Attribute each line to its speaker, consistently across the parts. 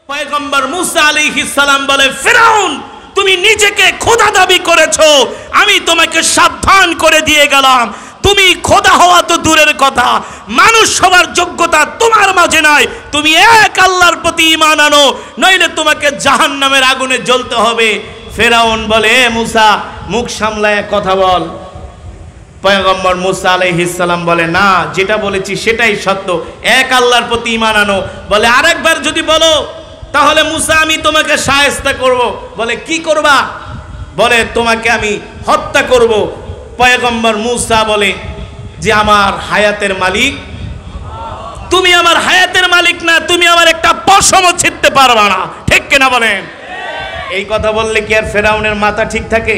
Speaker 1: পয়গম্বর মুসা আলাইহিস সালাম বলে, ফিরাউন তুমি নিজেকে খোদা দাবি করেছো, আমি তোমাকে সাবধান করে দিয়ে গেলাম, তুমি খোদা হওয়া তো দূরের কথা, মানুষ হওয়ার যোগ্যতা তোমার মাঝে নাই, তুমি এক আল্লাহর প্রতি ঈমান আনো, নইলে তোমাকে জাহান্নামের আগুনে জ্বলতে হবে। ফিরাউন বলে, এ মুসা মুখ সামলায় কথা বল। পয়গম্বর মুসা আলাইহিস সালাম বলে, না যেটা বলেছি সেটাই সত্য, এক আল্লাহর প্রতি ঈমান আনো। বলে, আরেকবার যদি বলো তাহলে মুসা আমি তোমাকে শায়েস্তা করব। বলে, কি করবা? বলে, তোমাকে আমি হত্যা করব। পয়গম্বর মুসা বলে যে আমার হায়াতের মালিক তুমি, আমার হায়াতের মালিক না, তুমি আমার একটা পশমও ছিঁড়তে পারবা না, ঠিক কিনা বলেন? এই কথা বললে কি আর ফেরাউনের মাথা ঠিক থাকে?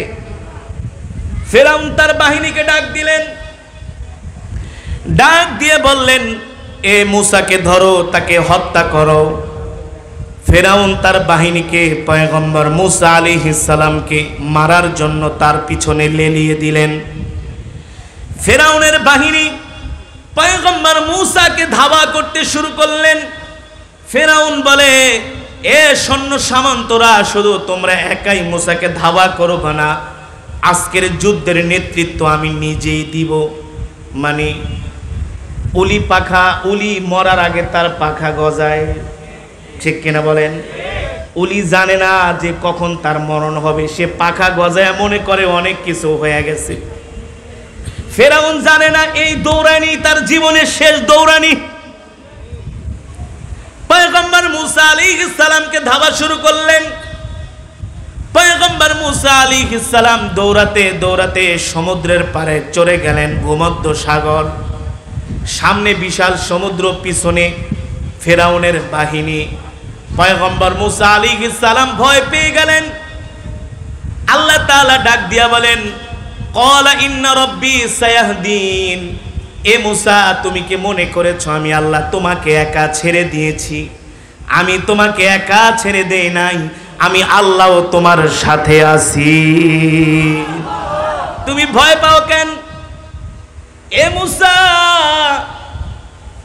Speaker 1: ফেরাউন তার বাহিনীকে ডাক দিলেন, ডাক দিয়ে বললেন, এ মুসাকে ধরো, তাকে হত্যা করো। ফেরাউন তার বাহিনীকে পয়গম্বর মুসা আলাইহিস সালামকে মারার জন্য তার পিছনে লেলিয়ে দিলেন। ফেরাউনের বাহিনী পয়গম্বর মুসাকে ধাওয়া করতে শুরু করলেন। ফেরাউন বলে, এ সৈন্য সামন্তরা, শুধু তোমরা একাই মুসাকে ধাওয়া করো না, আজকের যুদ্ধের নেতৃত্ব আমি নিজেই দিব। মানে উলি পাখা, উলি মরার আগে তার পাখা গজায়, ঠিক কিনা বলেন? উলি জানে না যে কখন তার মরণ হবে, সে পাখা গজায় মনে করে অনেক কিছু হয়ে গেছে। ফেরাউন জানে না এই দৌড়ানি তার জীবনের শেষ দৌড়ানি। পয়গম্বর মুসা আলাইহিস সালামকে ধাওয়া শুরু করলেন। পয়গম্বর মুসা আলাইহিস সালাম দৌড়াতে দৌড়াতে সমুদ্রের পাড়ে চলে গেলেন, ভূমধ্য সাগর। সামনে বিশাল সমুদ্র, পিছনে ফেরাউনের বাহিনী। পয়গম্বর মুসা আলাইহিস সালাম ভয় পেয়ে গেলেন। আল্লাহ তাআলা ডাক দিয়া বলেন, ক্বালা ইন্না রাব্বি সায়াহদিন। এ মুসা, তুমি কি মনে করেছো আমি আল্লাহ তোমাকে একা ছেড়ে দিয়েছি? আমি তোমাকে একা ছেড়ে দেই নাই, আমি আল্লাহও তোমার সাথে আছি। তুমি ভয় পাও কেন? এ মুসা,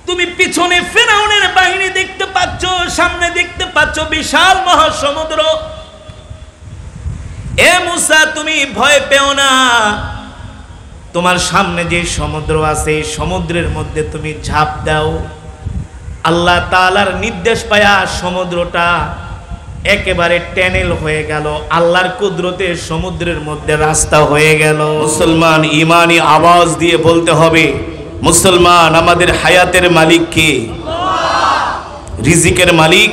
Speaker 1: তুমি পিছনে ফেরাউনের বাহিনী দেখতে পাচ্ছ, সামনে দেখতে পাচ্ছ বিশাল মহাসমুদ্র। এ মুসা, তুমি ভয় পেও না, তোমার সামনে যে সমুদ্র আছে সমুদ্রের মধ্যে তুমি ঝাঁপ দাও। আল্লাহ তাআলার নির্দেশ পায়া সমুদ্রটা একেবারে ট্যানেল হয়ে গেল, আল্লাহর কুদরতে সমুদ্রের মধ্যে রাস্তা হয়ে গেল। মুসলমান ইমানি আওয়াজ দিয়ে বলতে হবে, মুসলমান আমাদের হায়াতের মালিক কে? রিজিকের মালিক,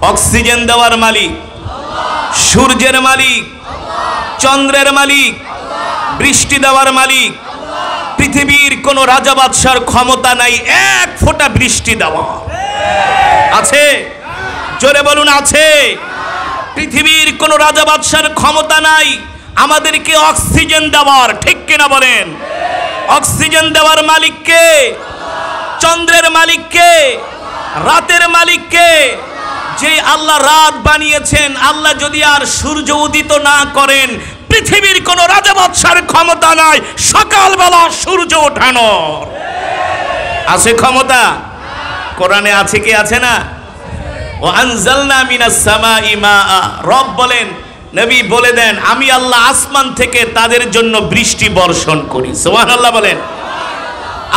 Speaker 1: অক্সিজেন দেওয়ার মালিক, সূর্যের মালিক, চন্দ্রের মালিক, বৃষ্টি দেওয়ার মালিক। পৃথিবীর কোন রাজা বাদশার ক্ষমতা নাই এক ফোঁটা বৃষ্টি দেওয়া। আছে? জোরে বলুন, আছে? পৃথিবীর কোন রাজা বাদশার ক্ষমতা নাই আমাদেরকে অক্সিজেন দেওয়ার, ঠিক কিনা বলেন? অক্সিজেন দেওয়ার মালিক কে? চন্দ্রের মালিক কে? রাতের মালিক কে? যে আল্লাহ রাত বানিয়েছেন, আল্লাহ যদি আর সূর্য উদিত না করেন, পৃথিবীর কোন রাজা বাদশার ক্ষমতা নাই সকালবেলা সূর্য ওঠানোর। আছে ক্ষমতা? কোরআনে আছে কি আছে না? ওয়া আনজালনা মিনাস সামাই মাআ। রব বলেন, নবী বলে দেন, আমি আল্লাহ আসমান থেকে তাদের জন্য বৃষ্টি বর্ষণ করি। সুবহানাল্লাহ বলেন।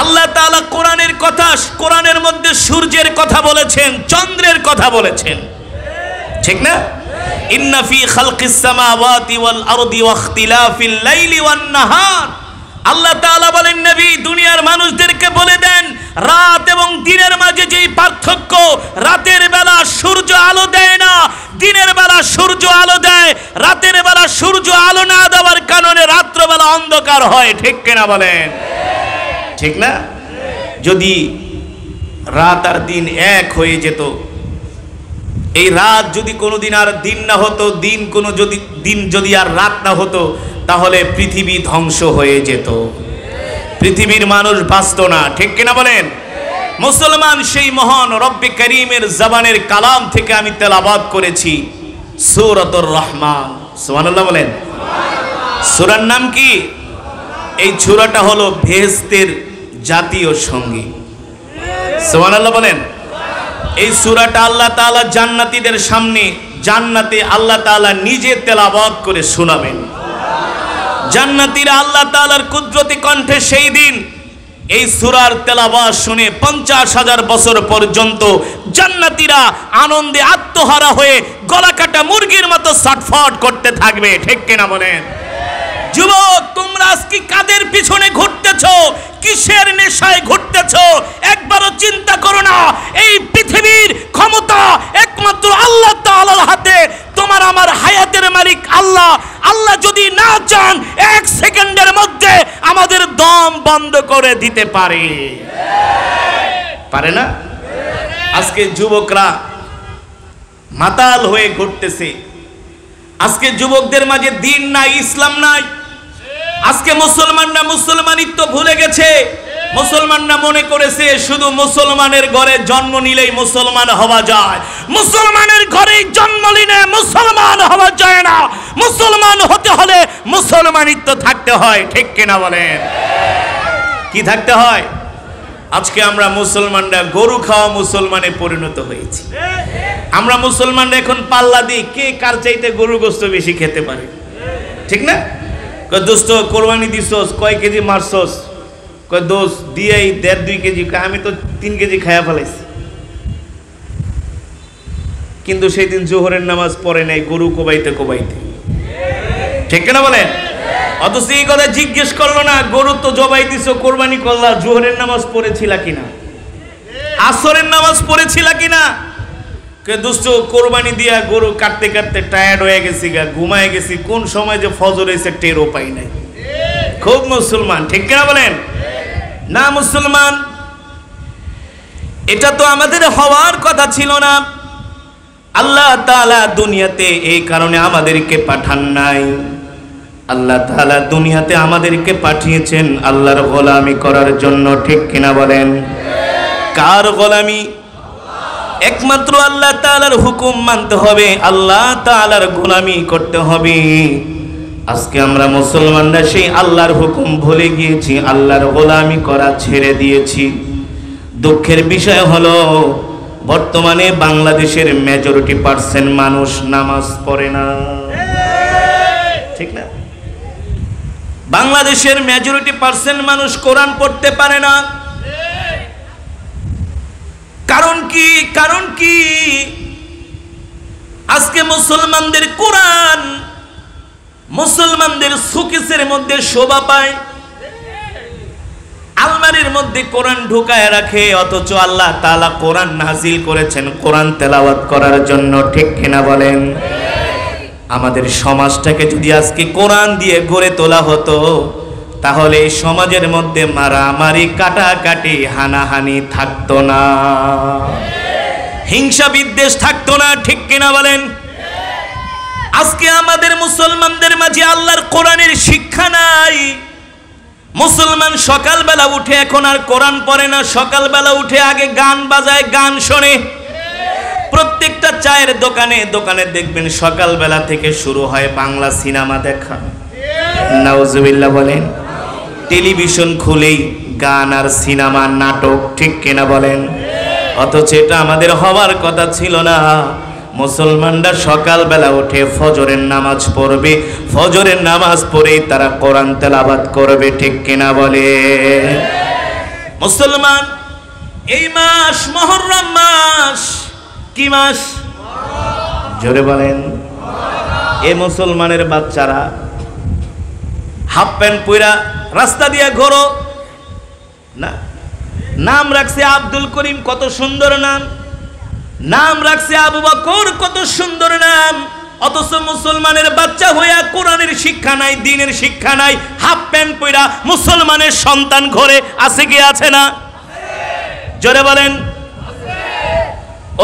Speaker 1: আল্লাহ তাআলা কোরআনের কথা, কোরআনের মধ্যে সূর্যের কথা বলেছেন, চন্দ্রের কথা বলেছেন, ঠিক না? ইন্না ফি খালকিস সামাওয়াতি ওয়াল আরদি ওয়া ইখতিলাফিল লাইলি ওয়ান নাহার। আল্লাহ তাআলা বলেন, নবী দুনিয়ার মানুষদেরকে বলে দেন, রাত এবং দিনের মাঝে যেই পার্থক্য, রাতের বেলা সূর্য আলো দেয় না, দিনের বেলা সূর্য আলো দেয়, রাতের বেলা সূর্য আলো না দেওয়ার কারণে রাত্রবেলা অন্ধকার হয়, ঠিক কিনা বলেন? ঠিক না? যদি রাত আর দিন এক হয়ে যেত, এই রাত যদি কোনোদিন আর দিন না হতো, দিন যদি আর রাত না হতো, তাহলে পৃথিবী ধ্বংস হয়ে যেত, পৃথিবীর মানুষ বাঁচত না, ঠিক কিনা বলেন? মুসলমান, সেই মহান রব্বে করিমের জবানের কালাম থেকে আমি তেলাওয়াত করেছি সূরাতুর রহমান। সুবহানাল্লাহ বলেন। সূরার নাম কি? এই সূরাটা হলো বেহেশতের জাতীয় সঙ্গীত। সুবহানাল্লাহ বলেন। এই সূরাটা আল্লাহ তাআলা জান্নাতীদের সামনে জান্নাতে আল্লাহ তাআলা নিজে তেলাওয়াত করে শোনাবেন। জান্নাতীরা আল্লাহ তাআলার কুদরতি কণ্ঠে সেই দিন এই সূরার তেলাওয়াত শুনে 50,000 বছর পর্যন্ত জান্নাতীরা আনন্দে আত্মহারা হয়ে গলা কাটা মুরগির মতো ছটফট করতে থাকবে। ঠিক কিনা বলেন? যুবক, তোমরা আজকে কাদের পিছনে ঘুরতেছো? কিসের নেশায় ঘুরতেছো? একবারও চিন্তা করো না। এই পৃথিবীর ক্ষমতা একমাত্র আল্লাহ তাআলার হাতে। তোমার আমার হায়াতের মালিক আল্লাহ। আল্লাহ যদি না চান 1 সেকেন্ডের মধ্যে আমাদের দম বন্ধ করে দিতে পারে। পারে না? আজকে যুবকরা মাতাল হয়ে ঘুরতেছে। আজকে যুবকদের মাঝে দিন নাই, ইসলাম নাই। আজকে মুসলমানরা মুসলমানিত্ব ভুলে গেছে। মুসলমানরা মনে করেছে শুধু মুসলমানের ঘরে জন্ম নিলেই মুসলমান হওয়া যায়। মুসলমানের ঘরে জন্ম নিলে মুসলমান হওয়া যায় না। মুসলমান হতে হলে মুসলমানিত্ব থাকতে হয়। ঠিক কিনা বলেন? কি থাকতে হয়? আজকে আমরা মুসলমানরা গরু খাওয়া মুসলমানে পরিণত হয়েছি। আমরা মুসলমানরা এখন পাল্লা দিই কে কার চাইতে গরু গোশত বেশি খেতে পারে। ঠিক না? দোস্ত কোরবানি দিছস, কয় কেজি মারছস? কয় দোস্ত দিয়েই 1.5-2 কেজি। আমি তো 3 কেজি খায়া ফেলাইছি। কিন্তু সেই দিন জোহরের নামাজ পড়ে নাই গরু কোবাইতে কোবাইতে। ঠিক না বলেন? অথচ এই কথা জিজ্ঞেস করলো না, গরু তো জবাই দিছো, কোরবানি করলা, জোহরের নামাজ পড়েছিলা কিনা, আসরের নামাজ পড়েছিলা কিনা? কে দোস্ত কোরবানি দিয়া গরু কাটতে কাটতে টায়ার্ড হয়ে গেছি, ঘুমায় গেছি, কোন সময় যে ফজর হয়েছে টেরও পাই নাই। খুব মুসলমান। ঠিক কিনা বলেন? না মুসলমান। এটা তো আমাদের হওয়ার কথা ছিল না। আল্লাহ তাআলা দুনিয়াতে এই কারণে আমাদেরকে পাঠান নাই। আল্লাহ তাআলা দুনিয়াতে আমাদেরকে পাঠিয়েছেন আল্লাহর গোলামি করার জন্য। ঠিক কিনা বলেন? কার গোলামি? একমাত্র আল্লাহ তাআলার হুকুম মানতে হবে, আল্লাহ তাআলার গোলামি করতে হবে। আজকে আমরা মুসলমানরা সেই আল্লাহর হুকুম ভুলে গিয়েছি, আল্লাহর গোলামি করা ছেড়ে দিয়েছি। দুঃখের বিষয় হলো বর্তমানে বাংলাদেশের মেজরিটি পার্সেন্ট মানুষ নামাজ পড়ে না। ঠিক না? বাংলাদেশের মেজরিটি পার্সেন্ট মানুষ কোরআন পড়তে পারে না। কারণ কি? কারণ কি? আজকে মুসলমানদের কোরআন মুসলমানদের শোকেসের মধ্যে শোভা পায়, আলমারির মধ্যে কোরআন ঢুকায় রাখে, অথচ আল্লাহ তাআলা কোরআন নাজিল করেছেন কোরআন তেলাওয়াত করার জন্য। ঠিক কিনা বলেন? আমাদের সমাজটাকে যদি আজকে কোরআন দিয়ে গড়ে তোলা হতো তাহলে এই সমাজের মধ্যে মারামারি, কাটাকাটি, হানাহানি থাকতো না, হিংসা বিদ্বেষ থাকতো না। ঠিক কিনা বলেন? আজকে আমাদের মুসলমানদের মাঝে আল্লাহর কোরআনের শিক্ষা নাই। মুসলমান সকালবেলা উঠে এখন আর কোরআন পড়ে না, সকালবেলা উঠে আগে গান বাজায়, গান শোনে। প্রত্যেকটা চায়ের দোকানে দোকানে দেখবেন সকালবেলা থেকে শুরু হয় বাংলা সিনেমা দেখা। নাউজুবিল্লাহ বলেন। টেলিভিশন খুলেই গান আর সিনেমা, নাটক। ঠিক কিনা বলেন? অথচ এটা আমাদের হওয়ার কথা ছিল না। মুসলমানরা সকালবেলা উঠে ফজরের নামাজ পড়বে, ফজরের নামাজ পড়েই তারা কোরআন তেলাওয়াত করবে। ঠিক কিনা বলে? মুসলমান এই মাস মুহররম মাস, কি মাস? জোরে বলেন। এই মুসলমানের বাচ্চারা হাফ প্যান্ট পরা রাস্তা দিয়ে ঘোরো না। নাম রাখছে আব্দুল করিম, কত সুন্দর নাম। নাম রাখছে আবু বকর, কত সুন্দর নাম। অথচ মুসলমানের বাচ্চা হইয়া কোরআনের শিক্ষা নাই, দ্বীনের শিক্ষা নাই, হাফ প্যান্ট পরা মুসলমানের সন্তান ঘরে আছে কি আছে না? জোরে বলেন।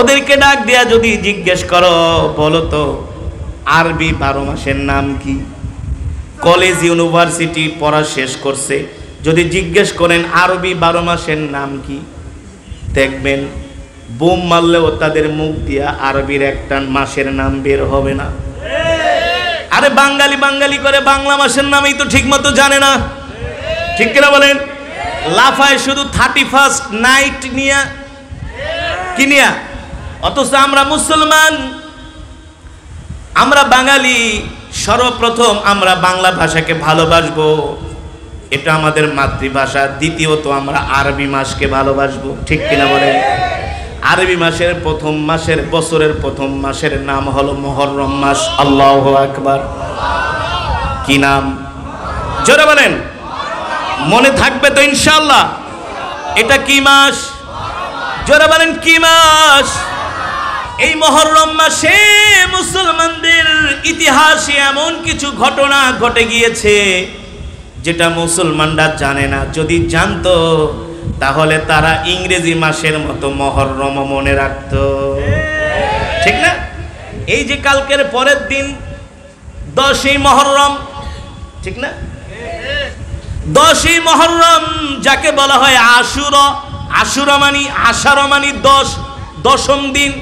Speaker 1: ওদেরকে ডাক দিয়া যদি জিজ্ঞেস করো, বলো তো আরবি 12 মাসের নাম কি? কলেজ ইউনিভার্সিটি পড়া শেষ করছে, যদি জিজ্ঞেস করেন আরবি 12 মাসের নাম কি, দেখবেন বোম মারলেও তাদের মুখ দিয়া আরবির একটা মাসের নাম বের হবে না। আরে বাঙালি বাঙালি করে বাংলা মাসের নামই তো ঠিক মতো জানে না। ঠিক কিনা বলেন? লাফায় শুধু 31st নাইট নিয়া, কি নিয়া? অথচ আমরা মুসলমান, আমরা বাঙালি, সর্বপ্রথম আমরা বাংলা ভাষাকে ভালোবাসবো, এটা আমাদের মাতৃভাষা। দ্বিতীয়ত আমরা আরবি মাসকে ভালোবাসবো, ঠিক কিনা বলেন? আরবি মাসের প্রথম মাসের, বছরের প্রথম মাসের নাম হলো মুহররম মাস। আল্লাহু আকবার। কি নাম? জোরে বলেন, মনে থাকবে তো ইনশাআল্লাহ? এটা কি মাস? জোরে বলেন, কি মাস? এই মুহররম মাসে মুসলমানদের ইতিহাসে এমন কিছু ঘটনা ঘটে গিয়েছে যেটা মুসলমানরা জানে না। যদি জানতো তাহলে তারা ইংরেজি মাসের মতো মুহররম মনে রাখতো, ঠিক না? এই যে কালকের পরের দিন 10ই মুহররম, ঠিক না? 10ই মুহররম যাকে বলা হয় আশুরা। আশুরা মানে, আশারা মানে 10, দশম দিন।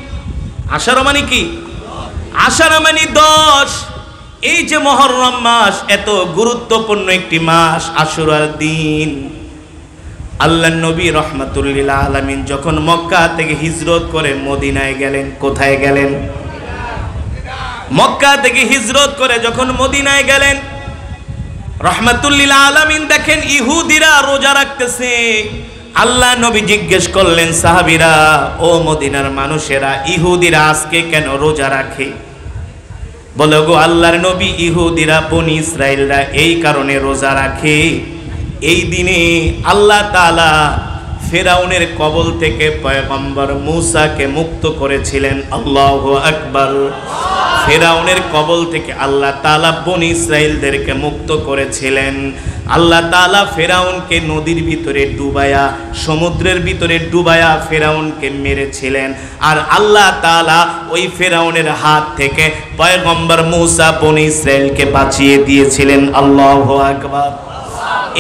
Speaker 1: আশারা মানে কি? আশারা মানে 10। এই যে মুহররম মাস এত গুরুত্বপূর্ণ একটি মাস, আশুরার দিন আল্লাহর নবী রাহমাতুল লিল আলামিন যখন মক্কা থেকে হিজরত করে মদিনায় গেলেন। কোথায় গেলেন? মক্কা থেকে হিজরত করে যখন মদিনায় গেলেন, রাহমাতুল লিল আলামিন দেখেন ইহুদিরা রোজা রাখতেছে। আল্লাহ নবী জিজ্ঞেস করলেন, সাহাবীরা, ও মদিনার মানুষেরা, ইহুদিরা আজকে কেন রোজা রাখে? বলে, গো আল্লাহর নবী, ইহুদিরা, বনি ইসরাইলরা এই কারণে রোজা রাখে, এই দিনে আল্লাহ তাআলা ফেরাউনের কবল থেকে পয়গম্বর মূসাকে মুক্ত করেছিলেন। আল্লাহু আকবার। ফেরাউনের কবল থেকে আল্লাহ তাআলা বনি ইসরাইলদেরকে মুক্ত করেছিলেন। আল্লাহ তাআলা ফেরাউনকে নদীর ভিতরে ডুবায়া, সমুদ্রের ভিতরে ডুবায়া ফেরাউনকে মেরেছিলেন। আর আল্লাহ তাআলা ওই ফেরাউনের হাত থেকে পয়গম্বর মূসা বনি ইসরাইলকে বাঁচিয়ে দিয়েছিলেন। আল্লাহু আকবার।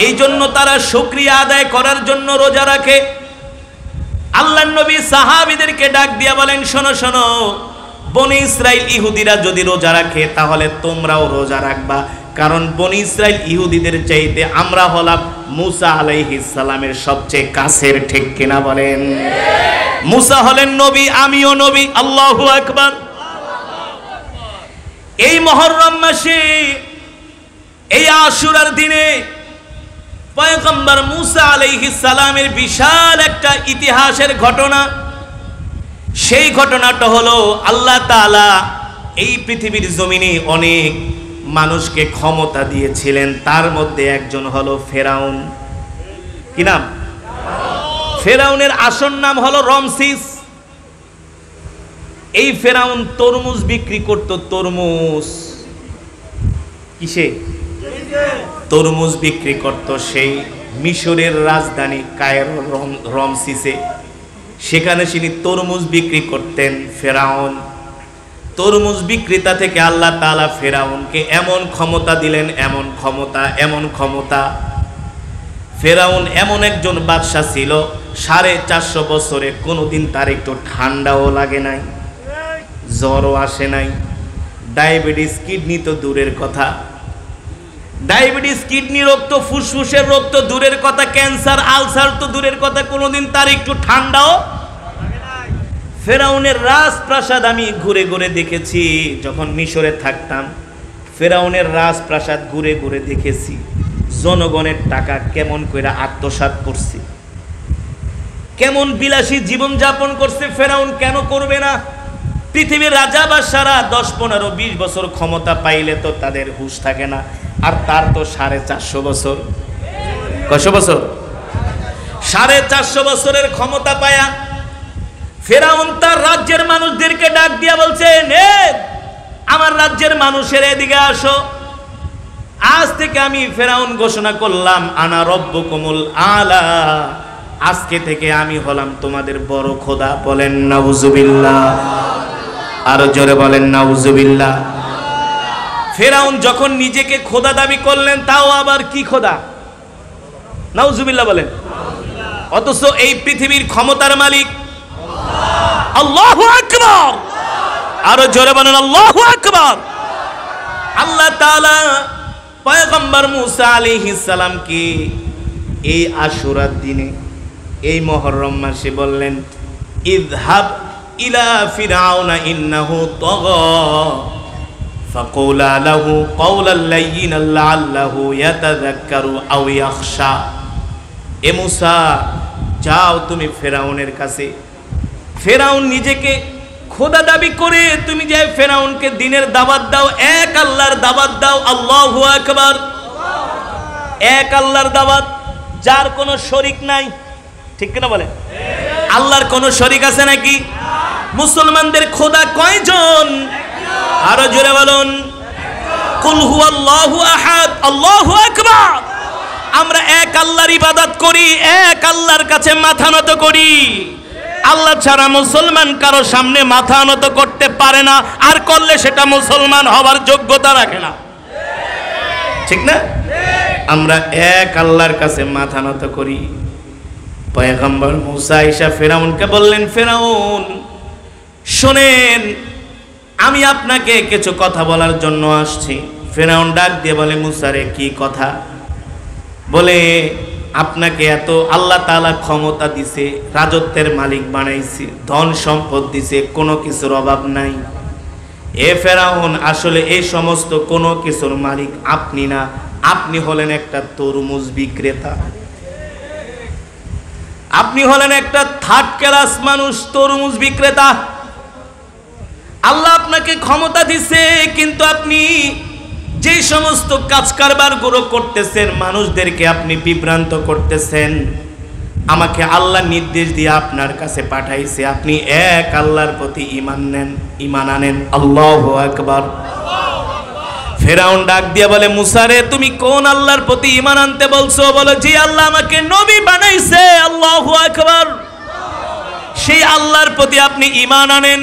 Speaker 1: এই জন্য তারা শুকরিয়া আদায় করার জন্য রোজা রাখে। আল্লাহর নবী সাহাবীদেরকে ডাক দিয়া বলেন, শোনো শোনো, বনি ইসরাইল ইহুদিরা যদি রোজা রাখে তাহলে তোমরাও রোজা রাখবা, কারণ বনি ইসরাইল ইহুদিদের চাইতে আমরা হলাম মূসা আলাইহিস সালামের সবচেয়ে কাছের, ঠিক কিনা বলেন? মূসা হলেন নবী, আমিও নবী। আল্লাহু আকবার। এই মুহররম মাসে, এই আশুরার দিনে পয়গম্বর মূসা আলাইহিস সালামের বিশাল একটা ইতিহাসের ঘটনা। সেই ঘটনাটা হলো, আল্লাহ তাআলা এই পৃথিবীর জমিনে অনেক মানুষকে ক্ষমতা দিয়েছিলেন, তার মধ্যে একজন হলো ফেরাউন। কি নাম? ফেরাউনের আসল নাম হলো রমসিস। এই ফেরাউন তরমুজ বিক্রি করত। তরমুজ কিসে? তরমুজ বিক্রি করত সেই মিশরের রাজধানী কায়রো, রমসিসে। সেখানে তিনি তরমুজ বিক্রি করতেন। ফেরাউন তরমুজ বিক্রেতা থেকে আল্লাহ তাআলা ফেরাউনকে এমন ক্ষমতা দিলেন, এমন ক্ষমতা, এমন ক্ষমতা। ফেরাউন এমন একজন বাদশা ছিল, 450 বছরে কোনোদিন তার একটু ঠান্ডাও লাগে নাই, জ্বরও আসে নাই, ডায়াবেটিস, কিডনি তো দূরের কথা। ডায়াবেটিস, কিডনি রোগ তো, ফুসফুসের রোগ তো দূরের কথা, ক্যান্সার, আলসার তো দূরের কথা, কোনোদিন তার একটু ঠান্ডাও। ফেরাউনের রাজপ্রাসাদ আমি ঘুরে ঘুরে দেখেছি, যখন মিশরে থাকতাম ফেরাউনের রাজপ্রাসাদ ঘুরে ঘুরে দেখেছি। জনগণের টাকা কেমন করে আত্মসাৎ করছে, কেমন বিলাসী জীবন যাপন করছে। ফেরাউন কেন করবে না? পৃথিবীর রাজা বাদশারা 10, 15, 20 বছর ক্ষমতা পাইলে তো তাদের হুঁশ থাকে না। আর তার তো 450 বছর। কয়শো বছর? 450 বছরের ক্ষমতা পায়া ফেরাউন তার রাজ্যের মানুষদেরকে ডাক দিয়া বলছেন, আমার রাজ্যের মানুষের এদিকে আসো। আজ থেকে আমি ফেরাউন ঘোষণা করলাম, আনা রব্বুকুমুল আলা, আজকে থেকে আমি হলাম তোমাদের বড় খোদা। বলেন নাউজুবিল্লাহ। আরো জোরে বলেন নাউজুবিল্লাহ। ফেরাউন যখন নিজেকে খোদা দাবি করলেন, তাও আবার কি খোদা? নাউজুবিল্লাহ বলেন। অথচ এই পৃথিবীর ক্ষমতার মালিক আল্লাহু আকবার। আরো জোরে বলেন আল্লাহু আকবার। আল্লাহ তাআলা পয়গম্বর মূসা আলাইহিস সালামকে এই আশুরার দিনে, এই মুহররম মাসে বললেন, ইযহাব ইলা ফিরআউনা ইন্নাহু তাগা ফাকুলা লাহু কাওলাল লাইয়িনান লাআল্লাহু ইয়াতাযাক্কারু আও ইয়াখশা। এ মূসা, যাও তুমি ফেরাউনের কাছে। ফেরাউন নিজেকে খোদা দাবি করে, তুমি যে ফেরাউনকে দিনের দাওয়াত দাও, এক আল্লাহর দাওয়াত দাও। আল্লাহু আকবার। এক আল্লাহর দাওয়াত, যার কোনো শরীক নাই। ঠিক কিনা বলে? আল্লাহর কোনো শরীক আছে নাকি? মুসলমানদের খোদা কয়জন? আরো জোরে বলুন, কুল হুয়াল্লাহু আহাদ, আল্লাহু আকবার। আমরা এক আল্লাহর ইবাদত করি, এক আল্লাহর কাছে মাথা নত করি। আল্লাহ ছাড়া মুসলমান কারো সামনে মাথা নত করতে পারে না, আর করলে সেটা মুসলমান হওয়ার যোগ্যতা রাখে না। ঠিক না? আমরা এক আল্লাহর কাছে মাথা নত করি। পয়গম্বর মূসা ঈসা ফেরাউনকে বললেন, ফেরাউন শোনেন, আমি আপনাকে কিছু কথা বলার জন্য আসছি। ফেরাউন ডাক দিয়ে বলে, মূসা রে, কি কথা? বলে, আপনাকে এত আল্লাহ তাআলা ক্ষমতা দিছে, রাজত্বের মালিক বানাইছে, ধন সম্পদ দিছে, কোনো কিছুর অভাব নাই। এ ফেরাউন, আসলে এই সমস্ত কোনো কিছুর মালিক আপনি না, আপনি হলেন একটা তরমুজ বিক্রেতা। আপনি হলেন একটা থার্ড ক্লাস মানুষ, তরমুজ বিক্রেতা। আল্লাহ আপনাকে ক্ষমতা দিছে, কিন্তু আপনি যে সমস্ত কাজ কারবার গুলো করতেছেন, মানুষদেরকে আপনি বিভ্রান্ত করতেছেন। আমাকে আল্লাহ নির্দেশ দিয়ে আপনার কাছে পাঠাইছে, আপনি এক আল্লাহর প্রতি ঈমান আনেন। আল্লাহু আকবার। ফেরাউন ডাক দিয়ে বলে, মূসা রে, তুমি কোন আল্লাহর প্রতি ঈমান আনতে বলছো? বলো, যে আল্লাহ আমাকে নবী বানাইছে। আল্লাহু আকবার। সেই আল্লাহর প্রতি আপনি ঈমান আনেন।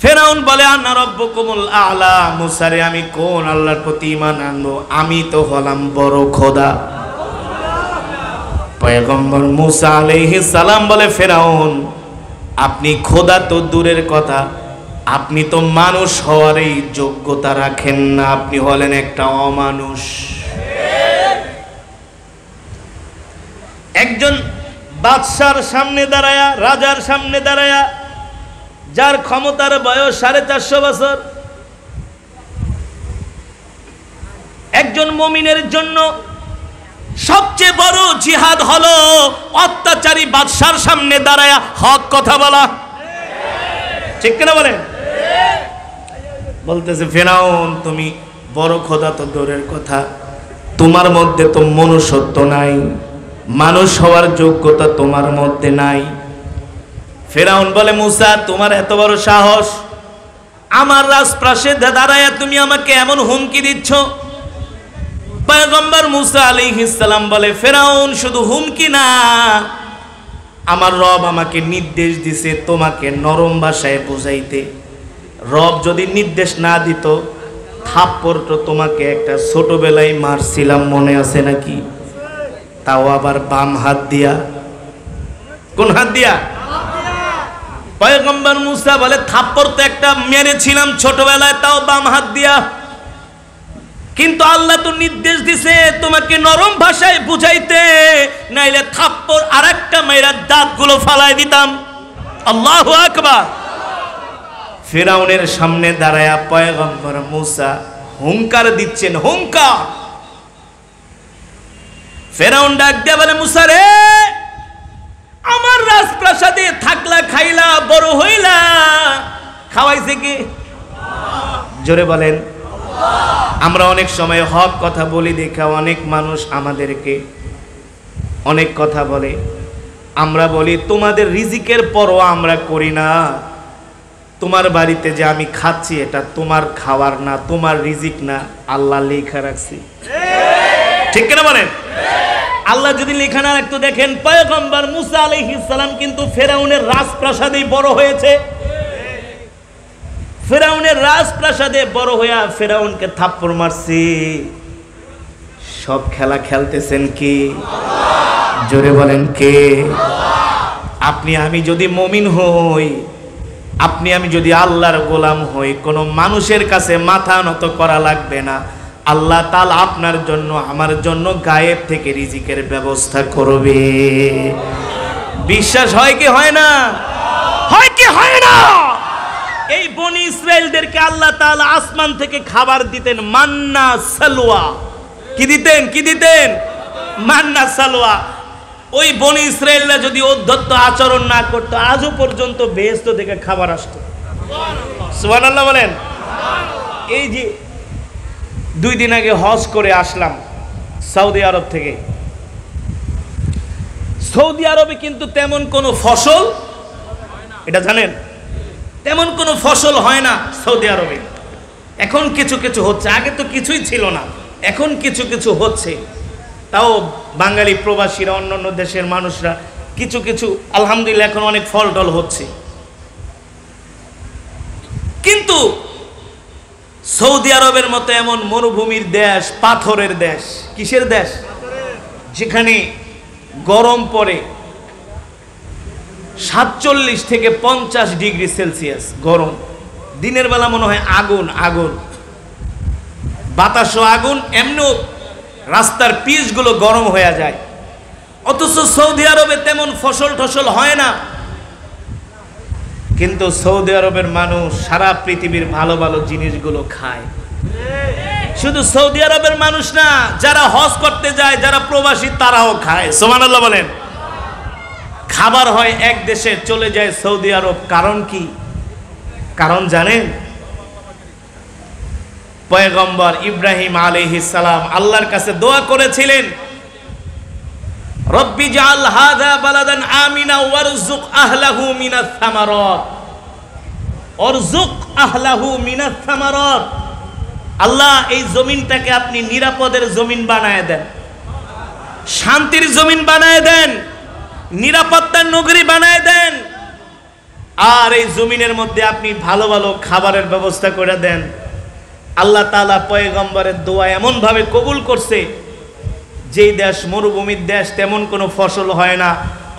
Speaker 1: ফেরাউন বলে, আনা রব্বুকুমুল আ'লা। মূসা রে, আমি কোন আল্লাহর প্রতি ঈমান আনবো? আমি তো হলাম বড় খোদা। পয়গম্বর মূসা আলাইহিস সালাম বলে, ফেরাউন, আপনি খোদা তো দূরের কথা, আপনি তো মানুষ হওয়ারই যোগ্যতা রাখেন না, আপনি হলেন একটা অমানুষ। একজন বাদশার সামনে দাঁড়ায়া, রাজার সামনে দাঁড়ায়া, যার ক্ষমতার বয়স 450 বছর, একজন মুমিনের জন্য সবচেয়ে বড় জিহাদ হলো অত্যাচারী বাদশার সামনে দাঁড়ায়া হক কথা বলা। ঠিক কিনা বলেন? বলতেছে, ফেরাউন, তুমি বড় খোদা তো দূরের কথা, তোমার মধ্যে তো মনুষ্যত্ব নাই, মানুষ হওয়ার যোগ্যতা তোমার মধ্যে নাই। ফেরাউন বলে, মূসা, তোমার এত বড় সাহস, আমার রাজপ্রাসাদে দাঁড়ায়া তুমি আমাকে এমন হুমকি দিচ্ছ? পয়গম্বর মূসা আলাইহিস সালাম বলে, ফেরাউন, শুধু হুমকি না, আমার রব আমাকে নির্দেশ দিছে তোমাকে নরম ভাষায় বুঝাইতে। রব যদি নির্দেশ না দিত, থাপ্পড় তো তোমাকে একটা ছোটবেলায় মারছিলাম, মনে আছে নাকি? তাও আবার বাম হাত দিয়া। কোন হাত দিয়া? পয়গম্বর মূসা বলে, থাপ্পড় তো একটা মেরেছিলাম ছোটবেলায়, তাও বাম হাত দিয়া। কিন্তু আল্লাহ তো নির্দেশ দিছে তোমাকে নরম ভাষায় বুঝাইতে, নাইলে থাপ্পড় আরেকটা মেয়েরা দাঁতগুলো ফালাই দিতাম। আল্লাহু আকবার। ফেরাউনের সামনে দাঁড়ায়া পয়গম্বর মূসা হুঙ্কার দিচ্ছেন, হুঙ্কার। ফেরাউন ডাক দিয়ে বলে, মূসা রে, আমার রাজপ্রাসাদে থাকলা, খাইলা, বড় হইলা, খাওয়াইছে কি? জোরে বলেন। আমরা অনেক সময় হক কথা বলি দেখা অনেক মানুষ আমাদেরকে অনেক কথা বলে। আমরা বলি, তোমাদের রিজিকের পরোয়া আমরা করি না, তোমার বাড়িতে যে আমি খাচ্ছি এটা তোমার খাওয়ার না, তোমার রিজিক না, আল্লাহ লেখা রাখছি। ঠিক কিনা বলেন? আল্লাহ যদি লেখা না রাখতো, দেখেন পয়গম্বর মূসা আলাইহিস সালাম কিন্তু ফেরাউনের রাজপ্রাসাদেই বড় হয়েছে। ফেরাউনের রাজপ্রাসাদে বড় হইয়া ফেরাউনকে থাপ্পড় মারছি। সব খেলা খেলতেছেন কি? জোরে বলেন কে? আপনি আমি যদি মুমিন হই, আপনি আমি যদি আল্লাহর গোলাম হই, কোনো মানুষের কাছে মাথা নত করা লাগবে না। আল্লাহ তাআলা আপনার জন্য, আমার জন্য গায়েব থেকে রিজিকের ব্যবস্থা করবে। বিশ্বাস হয় কি হয় না? হয় কি হয় ইসরায়েলদেরকে আল্লাহ তাআলা আসমান থেকে খাবার দিতেন, মান্না সালওয়া। কি দিতেন? কি দিতেন? মান্না সালওয়া। ওই বনি ইসরায়েলরা যদি অধ্যত্ত আচরণ না করতো, আজও পর্যন্ত বেহেশত থেকে খাবার আসতো। সুবহানাল্লাহ বলেন। এই যে 2 দিন আগে হজ করে আসলাম সৌদি আরব থেকে। সৌদি আরবে কিন্তু তেমন কোনো ফসল, এটা জানেন, তেমন কোনো ফসল হয় না সৌদি আরবে। এখন কিছু কিছু হচ্ছে, আগে তো কিছুই ছিল না, এখন কিছু কিছু হচ্ছে। তাও বাঙালি প্রবাসীরা, অন্যান্য দেশের মানুষরা কিছু কিছু আলহামদুলিল্লাহ এখন অনেক ফল টল হচ্ছে। কিন্তু সৌদি আরবের মতো এমন মরুভূমির দেশ, পাথরের দেশ, কিসের দেশ, যেখানে গরম পড়ে 47 থেকে 50 ডিগ্রি সেলসিয়াস গরম, দিনের বেলা মনে হয় আগুন আগুন, বাতাসও আগুন, এমনিও রাস্তার পিচগুলো গরম হয়ে যায়। অথচ সৌদি আরবে তেমন ফসল টসল হয় না, কিন্তু সৌদি আরবের মানুষ সারা পৃথিবীর ভালো ভালো জিনিসগুলো খায়। শুধু সৌদি আরবের মানুষ না, যারা হজ করতে যায়, যারা প্রবাসী, তারাও খায়। সুবহানাল্লাহ বলেন। খাবার হয় এক দেশে, চলে যায় সৌদি আরব। কারণ কি? কারণ জানেন? পয়গম্বর ইব্রাহিম আলাইহিস সালাম আল্লাহর কাছে দোয়া করেছিলেন, রব্বি জাআল হাযা বালাদান আমিনা ওয়ারযুক আহলাহু মিনাস সামারাত, ওয়ারযুক আহলাহু মিনাস সামারাত। আল্লাহ, এই জমিনটাকে আপনি নিরাপদের জমিন বানায় দেন, শান্তির জমিন বানায় দেন, নিরাপত্তার নগরী বানায় দেন, আর এই জমিনের মধ্যে আপনি ভালো ভালো খাবারের ব্যবস্থা করে দেন। আল্লাহ তাআলা পয়গম্বরের দোয়া এমন ভাবে কবুল করছে, যেই দেশ মরুভূমির দেশ, তেমন কোনো ফসল হয় না,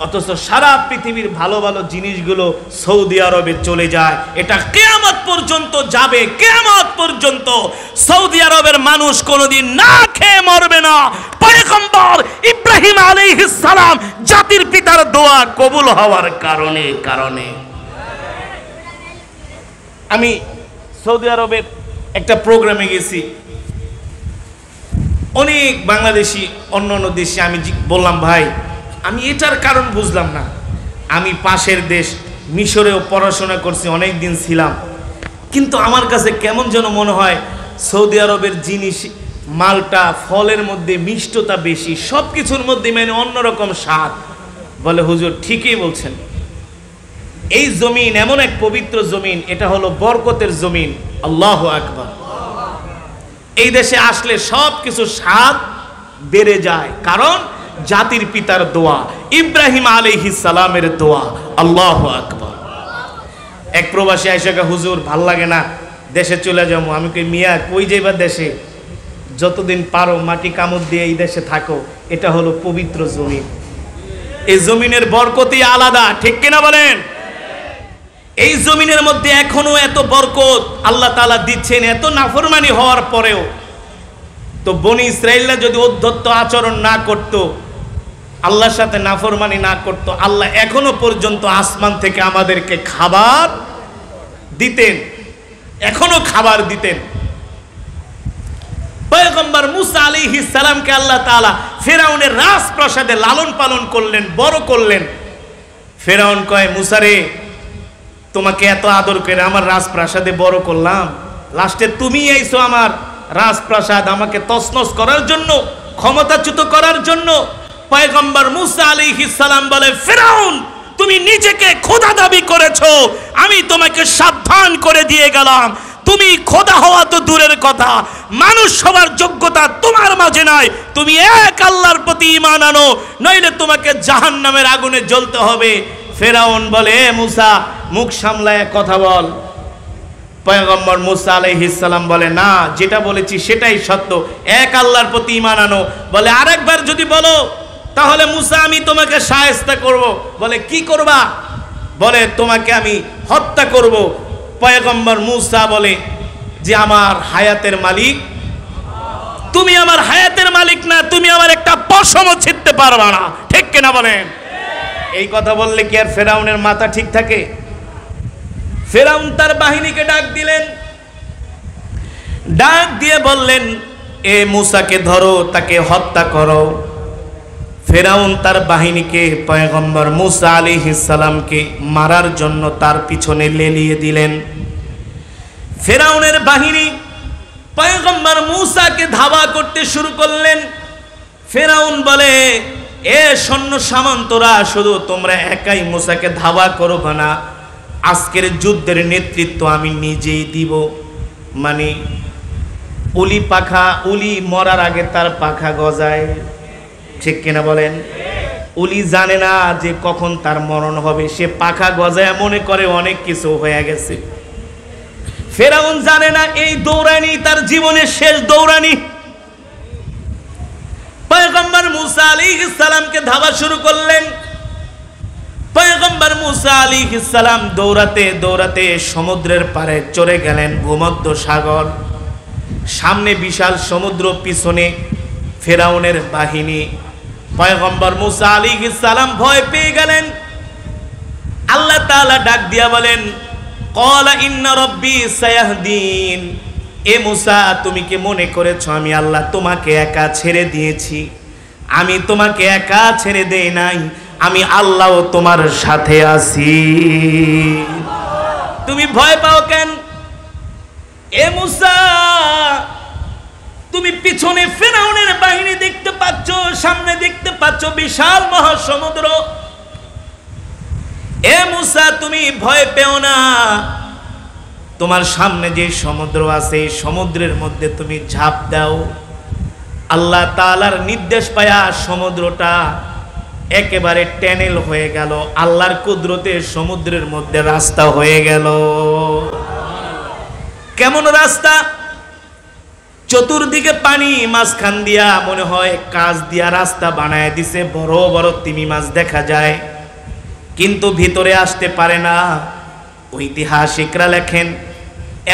Speaker 1: অথচ সারা পৃথিবীর ভালো ভালো জিনিসগুলো সৌদি আরবে চলে যায়। এটা কিয়ামত পর্যন্ত যাবে, কিয়ামত পর্যন্ত সৌদি আরবের মানুষ কোনোদিন না খেয়ে মরবে না। পয়গম্বর ইব্রাহিম আলাইহিস সালাম জাতির পিতার দোয়া কবুল হওয়ার কারণে। আমি সৌদি আরবের একটা প্রোগ্রামে গেছি, অনেক বাংলাদেশি, অন্য দেশে। আমি বললাম, ভাই আমি এটার কারণ বুঝলাম না। আমি পাশের দেশ মিশরেও পড়াশোনা করছি, অনেক দিন ছিলাম, কিন্তু আমার কাছে কেমন যেন মনে হয় সৌদি আরবের জিনিস, মালটা, ফলের মধ্যে মিষ্টতা বেশি, সব কিছুর মধ্যে মানে অন্যরকম স্বাদ। বলে, হুজুর ঠিকই বলছেন, এই জমিন এমন এক পবিত্র জমিন, এটা হলো বরকতের জমিন। আল্লাহু আকবার। এই দেশে আসলে সব কিছু স্বাদ বেড়ে যায়, কারণ জাতির পিতার দোয়া, ইব্রাহিম আলাইহিস সালামের দোয়া। আল্লাহু আকবার। এক প্রবাসী আইসা, হুজুর ভাল লাগে না, দেশে চলে যাবো। আমি কই, মিয়া কই যাইবা দেশে? যতদিন পারো মাটি কামড় দিয়ে এই দেশে থাকো, এটা হলো পবিত্র জমিন, এই জমিনের বরকতই আলাদা, ঠিক কিনা বলেন? এই জমিনের মধ্যে এখনো এত বরকত আল্লাহ তাআলা দিচ্ছেন, এত নাফরমানি হওয়ার পরেও। তো বনি ইসরাইলরা যদি অধ্যত্ত আচরণ না করত, আল্লাহর সাথে নাফরমানি না করত, আল্লাহ এখনো পর্যন্ত আসমান থেকে আমাদেরকে খাবার দিতেন, এখনো খাবার দিতেন। পয়গম্বর মুসা আলাইহিস সালামকে আল্লাহ তাআলা ফেরাউনের রাজপ্রাসাদে লালন পালন করলেন, বড় করলেন। ফেরাউন কয়, মুসা রে, তোমাকে এত আদর করে আমার রাজপ্রাসাদে বড় করলাম, লাস্টে তুমি আইছো আমার রাজপ্রাসাদ আমাকে তছনছ করার জন্য, ক্ষমতাচ্যুত করার জন্য। পয়গম্বর মুসা আলাইহিস সালাম বলে, ফেরাউন, তুমি নিজেকে খোদা দাবি করেছো, আমি তোমাকে সাবধান করে দিয়ে গেলাম, তুমি খোদা হওয়া তো দূরের কথা, মানুষ হওয়ার যোগ্যতা তোমার মাঝে নাই। তুমি এক আল্লাহর প্রতি ঈমান আনো, নইলে তোমাকে জাহান্নামের আগুনে জ্বলতে হবে। ফেরাউন বলে, মুসা মুখ সামলায় কথা বল। পয়গম্বর মুসা আলাইহিস সালাম বলে, না, যেটা বলেছি সেটাই সত্য, এক আল্লাহর প্রতি ঈমান আনো। বলে, আরেকবার যদি বলো তাহলে মুসা আমি তোমাকে শায়েস্তা করব। বলে, কি করবা? বলে, তোমাকে আমি হত্যা করব। পয়গম্বর মুসা বলে যে, আমার হায়াতের মালিক তুমি, আমার হায়াতের মালিক না, তুমি আমার একটা পশমও ছিঁড়তে পারবা না, ঠিক কিনা বলেন? এই কথা বললে কি আর ফেরাউনের মাথা ঠিক থাকে? ফেরাউন তার বাহিনীকে ডাক দিলেন, ডাক দিয়ে বললেন, এ মূসাকে ধরো, তাকে হত্যা করো। ফেরাউন তার বাহিনীকে পয়গম্বর মূসা আলাইহিস সালামকে মারার জন্য তার পিছনে লেলিয়ে দিলেন। ফেরাউনের বাহিনী পয়গম্বর মূসাকে ধাওয়া করতে শুরু করলেন। ফেরাউন বলে, এ সৈন্য সামন্তরা, শুধু তোমরা একাই মূসাকে ধাওয়া করবে না, আজকের যুদ্ধের নেতৃত্ব আমি নিজেই দিব। মানে উলি মরার আগে তার পাখা গজায়, ঠিক কিনা বলেন? উলি জানে না যে কখন তার মরণ হবে, সে পাখা গজায় মনে করে অনেক কিছু হয়ে গেছে। ফেরাউন জানে না এই দৌড়ানি তার জীবনের শেষ দৌড়ানি। পয়গম্বর মূসা আলাইহিস সালামকে ধাওয়া শুরু করলেন। পয়গম্বর মূসা আলাইহিস সালাম দৌড়াতে দৌড়াতে সমুদ্রের পাড়ে চলে গেলেন, ভূমধ্য সাগর। সামনে বিশাল সমুদ্র, পিছনে ফেরাউনের বাহিনী। পয়গম্বর মূসা আলাইহিস সালাম ভয় পেয়ে গেলেন। আল্লাহ তাআলা ডাক দিয়া বলেন, ক্বালা ইন্না রাব্বি সায়াহদিন। এ মূসা, তুমি কি মনে করেছো আমি আল্লাহ তোমাকে একা ছেড়ে দিয়েছি? আমি তোমাকে একা ছেড়ে দেই নাই, আমি আল্লাহও তোমার সাথে আছি। তুমি ভয় পাও কেন? এ মূসা, তুমি পিছনে ফেরাউনের বাহিনী দেখতে পাচ্ছ, সামনে দেখতে পাচ্ছ বিশাল মহাসমুদ্র। এ মূসা, তুমি ভয় পেও না, তোমার সামনে যে সমুদ্র আছে এই সমুদ্রের মধ্যে তুমি ঝাঁপ দাও। আল্লাহ তাআলার নির্দেশ পায়া সমুদ্রটা একেবারে ট্যানেল হয়ে গেল, আল্লাহর কুদরতে সমুদ্রের মধ্যে রাস্তা হয়ে গেল। কেমন রাস্তা? চতুর্দিকে পানি, মাঝখান দিয়া মনে হয় কাঁচ দিয়া রাস্তা বানায় দিছে, বড় বড় তিমি মাছ দেখা যায়, কিন্তু ভিতরে আসতে পারে না। ঐতিহাসিকরা লেখেন,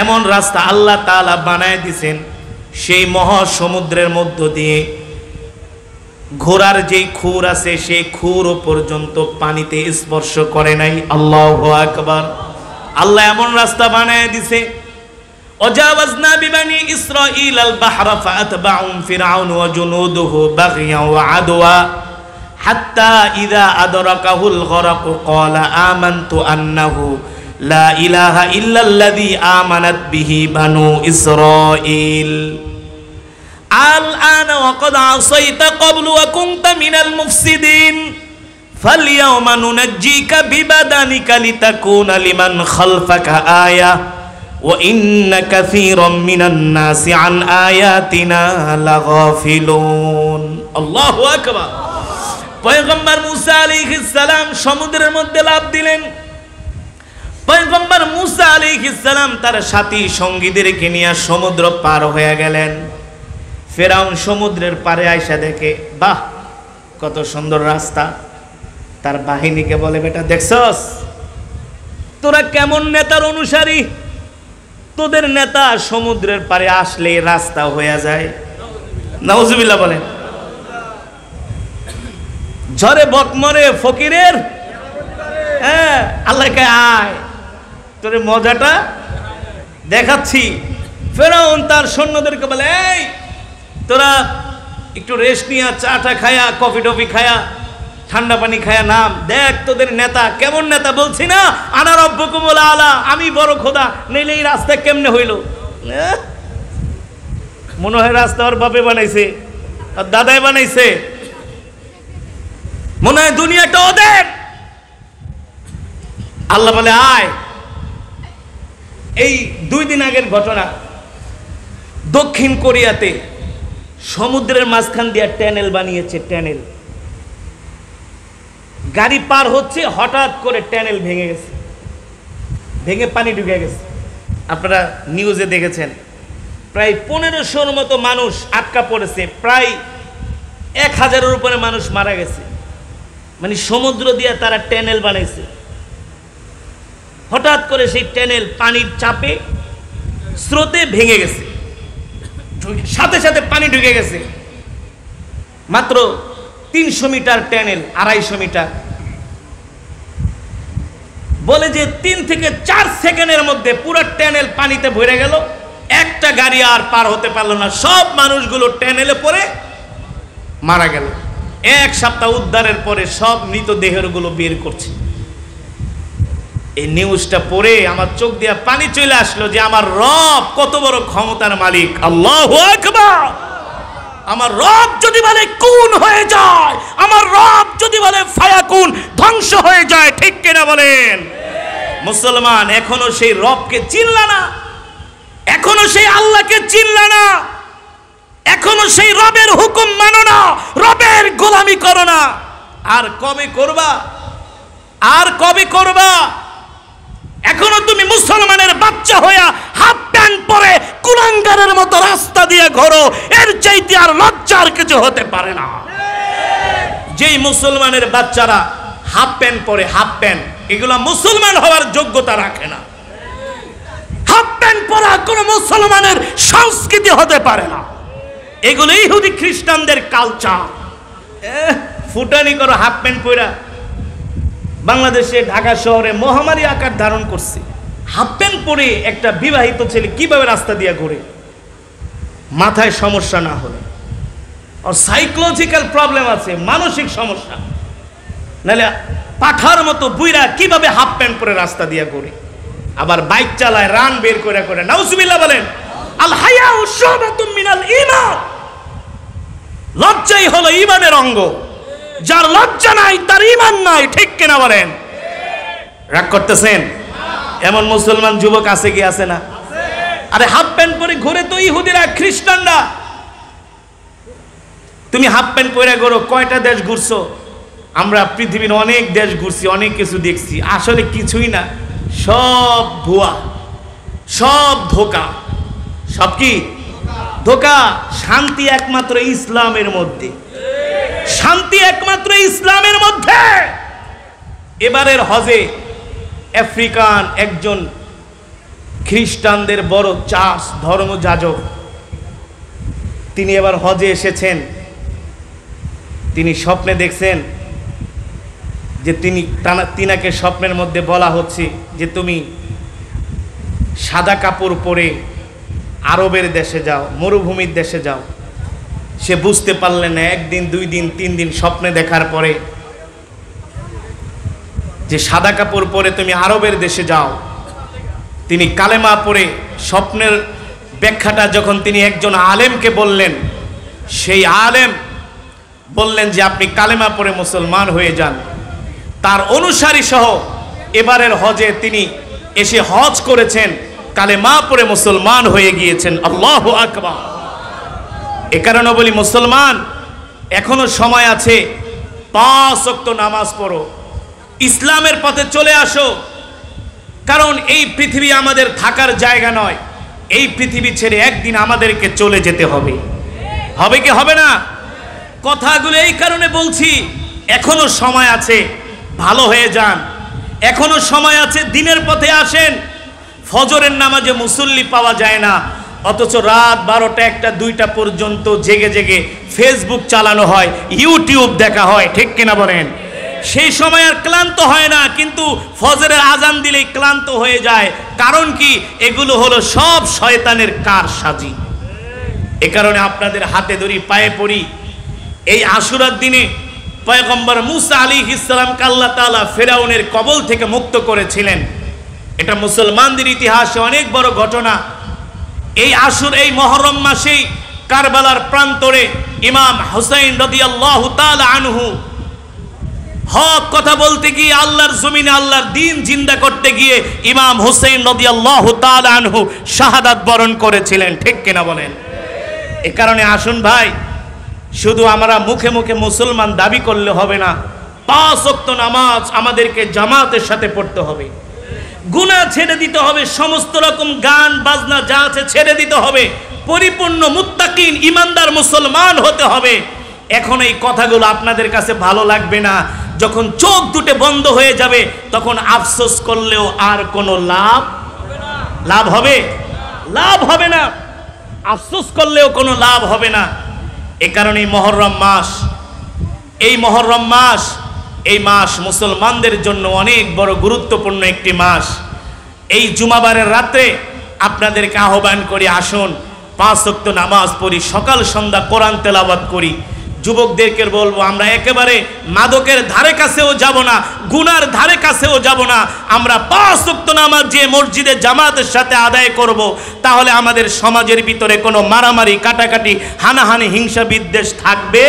Speaker 1: এমন রাস্তা আল্লাহ তাআলা বানায় দিছেন, সেই মহাসমুদ্রের মধ্য দিয়ে ঘোড়ার যেই খুর আছে সেই খুরও পর্যন্ত পানিতে স্পর্শ করে নাই। আল্লাহু আকবার! আল্লাহ এমন রাস্তা বানায় দিছে। وجاوزنا ببني إسرائيل البحر فأتبعهم فرعون وجنوده بغيا وعدوا حتى إذا أدركه الغرق قال آمنت أنه لا إله إلا الذي آمنت به بنو إسرائيل الآن وقد عصيت قبل وكنت من المفسدين فاليوم ننجيك ببدنك لتكون لمن خلفك آية وإن كثيرا من الناس عن آياتنا لغافلون الله أكبر পয়গম্বর মূসা আলাইহিস সালাম সমুদ্রের মধ্যে লাফ দিলেন। পয়গম্বর মূসা আলাইহিস সালাম তার সাথী সঙ্গীদেরকে নিয়ে সমুদ্র পার হয়ে গেলেন। ফেরাউন সমুদ্রের পারে আইসা দেখে, বাহ কত সুন্দর রাস্তা। তার বাহিনীকে বলে, বেটা দেখছস তোরা কেমন নেতার অনুসারী? তোদের নেতা সমুদ্রের পারে আসলে রাস্তা হয়ে যায়। নাউজুবিল্লাহ বলেন। ঝরে বকমরে ফকিরের, হ্যাঁ আল্লাহ কে আয় তোর মজাটা দেখাচ্ছি। ফেরাউন তার সৈন্যদেরকে বলে, এই তোরা একটু রেস্ট নিয়া, চাটা খায়া, কফি টফি খায়া, ঠান্ডা পানি খায়া নাম, দেখ তোদের নেতা কেমন নেতা। বলছি না আনা রব্বুকুমুল আলা, আমি বড় খোদা, নইলে এই রাস্তা কেমনে হইল? মনে হয় রাস্তা ওর বাপে বানাইছে, আর দাদাই বানাইছে, মনে হয় দুনিয়াটা ওদের। আল্লাহ বলে, আয়। এই 2 দিন আগের ঘটনা, দক্ষিণ কোরিয়াতে সমুদ্রের মাঝখান দিয়ে ট্যানেল বানিয়েছে। ট্যানেল, গাড়ি পার হচ্ছে, হঠাৎ করে ট্যানেল ভেঙে গেছে, ভেঙে পানি ঢুকে গেছে। আপনারা নিউজে দেখেছেন, প্রায় 1500-র মতো মানুষ আটকা পড়েছে, প্রায় 1000-এর উপরে মানুষ মারা গেছে। মানে সমুদ্র দিয়ে তারা ট্যানেল বানাইছে। হঠাৎ করে সেই ট্যানেল পানির চাপে, স্রোতে ভেঙে গেছে, সাথে সাথে পানি ঢুকে গেছে। মাত্র 300 মিটার ট্যানেল, 250 মিটার। বলে যে 3 থেকে 4 সেকেন্ডের মধ্যে পুরো টানেল পানিতে ভরে গেল, একটা গাড়ি আর পার হতে পারলো না, সব মানুষগুলো টানেলে পড়ে মারা গেল। 1 সপ্তাহ উদ্ধারের পরে সব মৃতদেহের গুলো বের করছে। এই নিউজটা পড়ে আমার চোখ দিয়ে পানি চলে আসলো যে আমার রব কত বড় ক্ষমতার মালিক। আল্লাহু আকবার। আমার রব যদি বলে কুন হয়ে যায়, আমার রব যদি বলে ফায়াকুন, ধ্বংস হয়ে যায়, ঠিক কিনা বলেন? মুসলমান এখনো সেই রবকে চিনলা না, এখনো সেই আল্লাহকে চিনলা না, এখনো সেই রবের হুকুম মানো না, রবের গোলামি করো না। আর কবে করবা? আর কবে করবা? এখনো তুমি মুসলমানের বাচ্চা হইয়া হাফ প্যান্ট পরে কুলাঙ্গারের মতো রাস্তা দিয়ে ঘোরো, এর চাইতে আর লজ্জার কিছু হতে পারে না। যেই মুসলমানের বাচ্চারা হাফ প্যান্ট পরে, হাফ প্যান্ট, এগুলা মুসলমান হওয়ার যোগ্যতা রাখে না। হাফ প্যান্ট পরা কোনো মুসলমানের সংস্কৃতি হতে পারে না। এগুলো ইহুদি খ্রিস্টানদের কালচার। ফুটানি করো হাফ প্যান্ট পরা। বাংলাদেশে ঢাকা শহরে মহামারী আকার ধারণ করছে। হাফ প্যান্ট পরে একটা বিবাহিত ছেলে কিভাবে রাস্তা দিয়ে ঘুরে? মাথায় সমস্যা না হলে, আর সাইকোলজিক্যাল প্রবলেম আছে, মানসিক সমস্যা, নাহলে পাঠার মতো বুইরা কিভাবে হাফ প্যান্ট পরে রাস্তা দিয়ে ঘুরে? আবার বাইক চালায়, রান বের করে করে। নাউজুবিল্লাহ বলেন। আল হায়াউ শুবাতুম মিনাল ঈমান। লজ্জাই হলো ঈমানের অঙ্গ। যার লজ্জা নাই তার ঈমান নাই, ঠিক কিনা বলেন? রাগ করতেছেন? এমন মুসলমান যুবক আছে কি আছে না? আরে হাফ প্যান্ট পরে ঘুরে তো ইহুদিরা, খ্রিস্টানরা। তুমি হাফ প্যান্ট পরে ঘুরো, কয়টা দেশ ঘুরছো? আমরা পৃথিবীর অনেক দেশ ঘুরছি, অনেক কিছু দেখছি, আসলে কিছুই না, সব ভুয়া, সব ধোঁকা। সব কি ধোঁকা? শান্তি একমাত্র ইসলামের মধ্যে, শান্তি একমাত্র ইসলামের মধ্যে। এবারের হজে আফ্রিকান একজন খ্রিস্টানদের বড় চাষ ধর্মযাজক, তিনি এবার হজে এসেছেন। তিনি স্বপ্নে দেখছেন যে তিনাকে স্বপ্নের মধ্যে বলা হচ্ছে যে তুমি সাদা কাপড় পরে আরবের দেশে যাও, মরুভূমির দেশে যাও। সে বুঝতে পারলেন না, 1 দিন 2 দিন 3 দিন স্বপ্নে দেখার পরে যে সাদা কাপড় পরে তুমি আরবের দেশে যাও। তিনি কালেমা পড়ে স্বপ্নের ব্যাখ্যাটা যখন তিনি একজন আলেমকে বললেন, সেই আলেম বললেন যে আপনি কালেমা পড়ে মুসলমান হয়ে যান। তার অনুসারী সহ এবারের হজে তিনি এসে হজ করেছেন, কালেমা পড়ে মুসলমান হয়ে গিয়েছেন। আল্লাহু আকবার। এ কারণে বলি মুসলমান এখনো সময় আছে, 5 ওয়াক্ত নামাজ পড়ো, ইসলামের পথে চলে আসো। কারণ এই পৃথিবী আমাদের থাকার জায়গা নয়, এই পৃথিবী ছেড়ে একদিন আমাদেরকে চলে যেতে হবে। হবে কি হবে না? কথাগুলো এই কারণে বলছি, এখনো সময় আছে, ভালো হয়ে যান, এখনো সময় আছে, দিনের পথে আসেন। ফজরের নামাজে মুসল্লি পাওয়া যায় না, অথচ রাত 12টা 1টা 2টা পর্যন্ত জেগে জেগে ফেসবুক চালানো হয়, ইউটিউব দেখা হয়, ঠিক কিনা বলেন? সেই সময় আর ক্লান্ত হয় না, কিন্তু ফজরের আজান দিলেই ক্লান্ত হয়ে যায়। কারণ কি? এগুলো হলো সব শয়তানের কারসাজি। এ কারণে আপনাদের হাতে ধরি, পায়ে পড়ি। এই আশুরার দিনে পয়গম্বর মুসা আলাইহিস সালামকে আল্লাহ তাআলা ফেরাউনের কবল থেকে মুক্ত করেছিলেন। এটা মুসলমানদের ইতিহাসে অনেক বড় ঘটনা। এই মুহররম মাসেই কারবালার প্রান্তরে ইমাম হুসাইন রাদিয়াল্লাহু তাআলা আনহু হক কথা বলতে গিয়ে, আল্লাহর জমিনে আল্লাহর দ্বীন জিন্দা করতে গিয়ে ইমাম হুসাইন রাদিয়াল্লাহু তাআলা আনহু শাহাদাত বরণ করেছিলেন, ঠিক কিনা বলেন? এ কারণে আসুন ভাই, শুধু আমরা মুখে মুখে মুসলমান দাবি করলে হবে না, 5 ওয়াক্ত নামাজ আমাদেরকে জামাতের সাথে পড়তে হবে। গুনাহ ছেড়ে দিতে হবে, সমস্ত রকম গান বাজনা যা আছে ছেড়ে দিতে হবে, পরিপূর্ণ মুত্তাকিন ইমানদার মুসলমান হতে হবে। এখন এই কথাগুলো আপনাদের কাছে ভালো লাগবে না, যখন চোখ দুটো বন্ধ হয়ে যাবে তখন আফসোস করলেও আর কোনো লাভ হবে না, আফসোস করলেও কোনো লাভ হবে না। এ কারণে এই মুহররম মাস এই মাস মুসলমানদের জন্য অনেক বড় গুরুত্বপূর্ণ একটি মাস। এই জুমাবারের রাতে আপনাদেরকে আহ্বান করি, আসুন 5 ওয়াক্ত নামাজ পড়ি, সকাল সন্ধ্যা কোরআন তেলাওয়াত করি। যুবকদেরকে বলবো, আমরা একেবারে মাদকের ধারে কাছেও যাব না, গুনার ধারে কাছেও যাব না। আমরা 5 ওয়াক্ত নামাজ যে মসজিদে জামাতের সাথে আদায় করব, তাহলে আমাদের সমাজের ভিতরে কোনো মারামারি, কাটাকাটি, হানাহানি, হিংসা বিদ্বেষ থাকবে